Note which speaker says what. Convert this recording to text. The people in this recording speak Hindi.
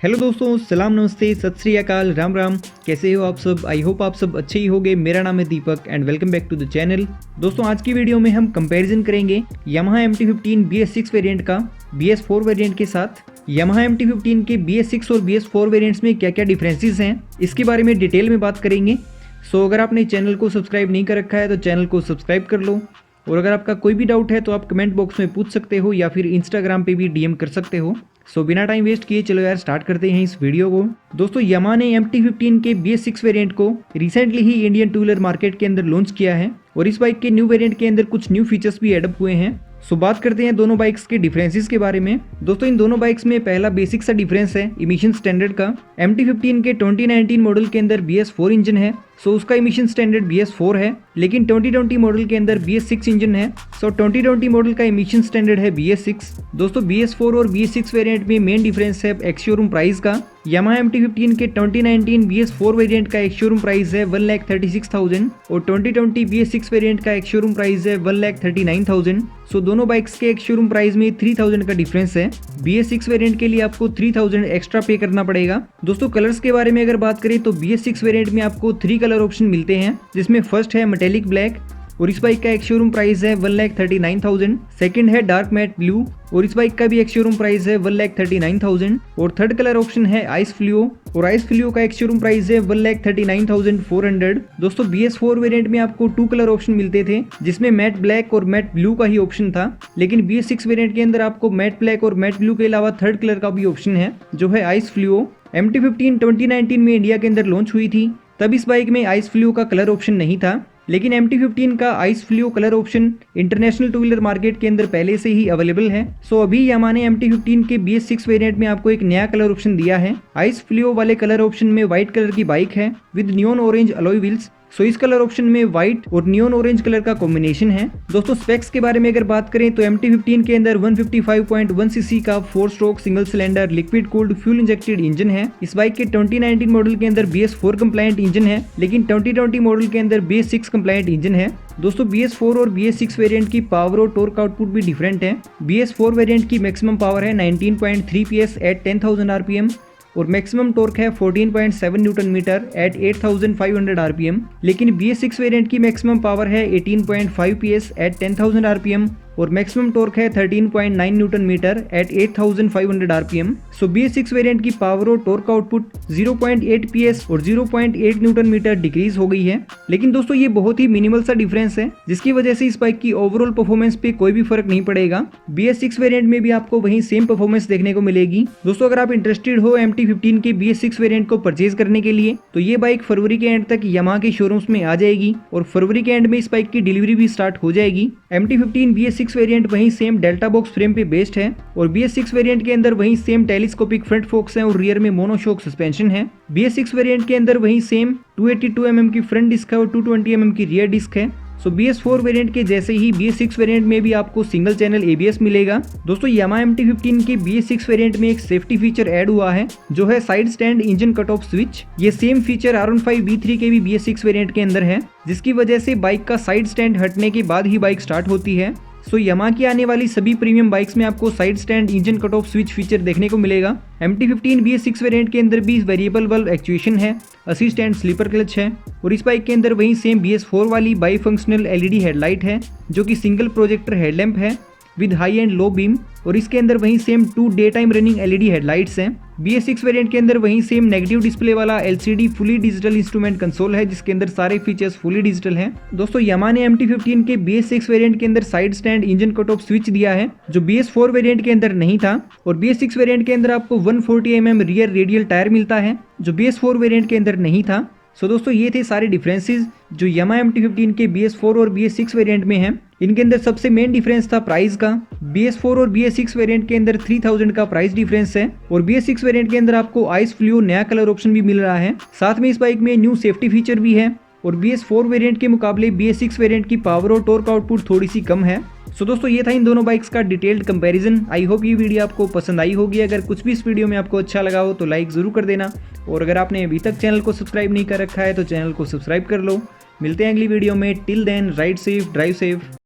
Speaker 1: हेलो दोस्तों, सलाम, नमस्ते, सत श्री अकाल, राम राम। कैसे हो आप सब? आई होप आप सब अच्छे ही होंगे। मेरा नाम है Deepak and welcome back to the channel. दोस्तों, आज की वीडियो में हम कंपैरिजन करेंगे Yamaha MT-15 BS6 वेरिएंट का BS4 वेरिएंट के साथ। Yamaha MT-15 के BS6 और BS4 वेरिएंट्स में क्या क्या डिफरेंसेस हैं, इसके बारे में डिटेल में बात करेंगे। सो अगर आपने चैनल को सब्सक्राइब नहीं कर रखा है तो चैनल को सब्सक्राइब कर लो, और अगर आपका कोई भी डाउट है तो आप कमेंट बॉक्स में पूछ सकते हो या फिर इंस्टाग्राम पे भी डीएम कर सकते हो। सो बिना टाइम वेस्ट किए चलो यार स्टार्ट करते हैं इस वीडियो को। दोस्तों, Yamaha ने MT-15 के BS6 वेरिएंट को recently he Indian to wheeler market के अंदर लॉन्च किया है और इस बाइक के न्यू वेरिएंट के अंदर कुछ न्यू फीचर्स भी एडअप हुए हैं। सो बात करते हैं दोनों बाइक्स के डिफरेंसेस के बारे में। दोस्तों, इन दोनों बाइक्स में पहला बेसिक सा डिफरेंस है इमिशन स्टैंडर्ड का। MT-15 के 2019 मॉडल के अंदर BS4 इंजन है, सो उसका इमिशन स्टैंडर्ड BS4 है, लेकिन 2020 मॉडल के अंदर BS6 इंजन है, सो 2020 मॉडल का इमिशन स्टैंडर्ड है BS6। दोस्तों, BS4 और BS6 वेरिएंट में मेन डिफरेंस है एक्स शोरूम प्राइस का। Yamaha MT-15 के 2019 BS4 वेरिएंट का एक्स शोरूम प्राइस है 1,36,000 और 2020 BS6 वेरिएंट का एक्स शोरूम प्राइस है 1,39,000। सो दोनों बाइक्स के एक्स शोरूम प्राइस में 3,000 का डिफरेंस है। BS6 वेरिएंट के लिए आपको 3,000 एक्स्ट्रा पे करना पड़ेगा। दोस्तों, कलर्स के बारे में अगर बात करें तो BS6 वेरिएंट में आपको 3 कलर ऑप्शन मिलते हैं, जिसमें फर्स्ट है मेटेलिक ब्लैक और इस बाइक का एक शोरूम प्राइस है 1,39,000। सेकंड है डार्क मैट ब्लू और इस बाइक का भी एक शोरूम प्राइस है 1,39,000 और थर्ड कलर ऑप्शन है आइस फ्लूओ और आइस फ्लूओ का एक शोरूम प्राइस है 1,39,400। दोस्तों, BS4 वेरिएंट में आपको 2 कलर ऑप्शन मिलते थे, जिसमें मैट ब्लैक और मैट ब्लू का ही ऑप्शन था, लेकिन BS6 वेरिएंट के अंदर आपको मैट ब्लैक और मैट ब्लू के अलावा थर्ड कलर का भी ऑप्शन है, जो है आइस फ्लूओ। MT-15 2019 में इंडिया के अंदर लॉन्च हुई थी, तब इस बाइक में आइस फ्लूओ का कलर ऑप्शन नहीं था, लेकिन MT-15 का ice fluo colour option international two wheeler market के अंदर पहले से ही अवेलेबल है। सो अभी Yamaha ने MT-15 के BS6 वेरिएंट में आपको एक नया कलर ऑप्शन दिया है। आइस फ्लूओ वाले कलर ऑप्शन में व्हाइट कलर की बाइक है with neon orange alloy wheels. So इस कलर ऑप्शन में व्हाइट और नियॉन ऑरेंज कलर का कॉम्बिनेशन है। दोस्तों, स्पेक्स के बारे में अगर बात करें तो MT-15 के अंदर 155.1 सीसी का 4 stroke single cylinder liquid cooled fuel injected engine है। इस बाइक के 2019 मॉडल के अंदर BS4 कंप्लायंट इंजन है, लेकिन 2020 मॉडल के अंदर BS6 कंप्लायंट इंजन है। दोस्तों, BS4 और BS6 वेरिएंट की पावर और टॉर्क आउटपुट भी डिफरेंट है। BS4 वेरिएंट की मैक्सिमम पावर है 19.3 PS एट 10,000 RPM और मैक्सिमम टॉर्क है 14.7 न्यूटन मीटर एट 8,500 RPM, लेकिन BS6 वेरिएंट की मैक्सिमम पावर है 18.5 PS एट 10,000 RPM और मैक्सिमम टॉर्क है 13.9 न्यूटन मीटर एट 8,500 RPM। सो BS6 वेरिएंट की पावर और टॉर्क आउटपुट 0.8 PS और 0.8 न्यूटन मीटर डिक्रीज हो गई है, लेकिन दोस्तों ये बहुत ही मिनिमल सा डिफरेंस है, जिसकी वजह से इस बाइक की ओवरऑल परफॉर्मेंस पे कोई भी फर्क नहीं पड़ेगा। BS6 वेरिएंट में भी आपको वही सेम परफॉर्मेंस देखने को मिलेगी। दोस्तों, अगर आप इंटरेस्टेड हो MT-15 के BS6 वेरिएंट को परचेज करने के लिए तो ये बाइक फरवरी के एंड तक Yamaha के शोरूम्स में आ जाएगी और फरवरी के एंड में इस बाइक की डिलीवरी भी स्टार्ट हो जाएगी। MT-15 BS6 वेरिएंट वहीं सेम डेल्टा बॉक्स फ्रेम पे बेस्ड है और BS6 वेरिएंट के अंदर वहीं सेम टेलीस्कोपिक फ्रंट फोक्स है और रियर में मोनोशॉक सस्पेंशन है। BS6 वेरिएंट के अंदर वहीं सेम 282 mm की फ्रंट डिस्क है और 220 mm की रियर डिस्क है। सो BS4 वेरिएंट के जैसे ही BS6 वेरिएंट में भी आपको सिंगल चैनल ABS मिलेगा। दोस्तों, Yamaha MT-15 के BS6 वेरिएंट में एक सेफ्टी फीचर ऐड हुआ है, जो है side stand engine cut off switch. ये सेम फीचर R15 V3 के भी BS6 वेरिएंट के अंदर है, जिसकी वजह से बाइक का साइड स्टैंड हटने के बाद ही बाइक स्टार्ट होती है। सो Yamaha की आने वाली सभी प्रीमियम बाइक्स में आपको side stand engine cut off switch feature देखने को मिलेगा। MT-15 BS6 वेरिएंट के अंदर भी वेरिएबल वल्व एक्चुएशन है, असिस्ट एंड स्लीपर क्लच है और इस बाइक के अंदर वहीं सेम BS4 वाली बाई फंक्शनल LED हेडलाइट है, जो कि सिंगल प्रोजेक्टर हेडलैम्प है with high and low beam और इसके अंदर वहीं same 2 day time running LED headlights हैं। BS6 वेरिएंट के अंदर वहीं सेम नेगेटिव डिस्प्ले वाला LCD fully digital instrument console है, जिसके अंदर सारे फीचर्स फुली डिजिटल हैं। दोस्तों, Yamaha ने MT-15 के BS6 वेरिएंट के अंदर side stand engine cut off switch दिया है, जो BS4 वेरिएंट के अंदर नहीं था और BS6 वेरिएंट के अंदर आपको 140 mm रियर रेडियल टायर मिलता है, जो BS4 वेरिएंट के अंदर नहीं था। सो दोस्तों, ये थे सारे डिफरेंसेस जो Yamaha MT-15 के BS4 और BS6 वेरिएंट में हैं। इनके अंदर सबसे मेन डिफरेंस था प्राइस का। BS4 और BS6 वेरिएंट के अंदर 3,000 का प्राइस डिफरेंस है और BS6 वेरिएंट के अंदर आपको आइस फ्लूओ नया कलर ऑप्शन भी मिल रहा है, साथ में इस बाइक में न्यू सेफ्टी फीचर भी है और BS4 वेरिएंट के मुकाबले BS6 वेरिएंट की पावर और टॉर्क आउटपुट थोड़ी सी कम है। सो दोस्तों, ये था इन दोनों बाइक्स का डिटेल्ड कंपैरिजन। आई होप ये वीडियो आपको पसंद आई होगी। अगर कुछ भी इस वीडियो में आपको अच्छा लगा हो तो लाइक ज़रूर कर देना और अगर आपने अभी तक चैनल को सब्सक्राइब नहीं कर रखा है तो चैनल को सब्सक्राइब कर लो। मिलते हैं अगली वीडियो में। Till then, ride safe, drive safe.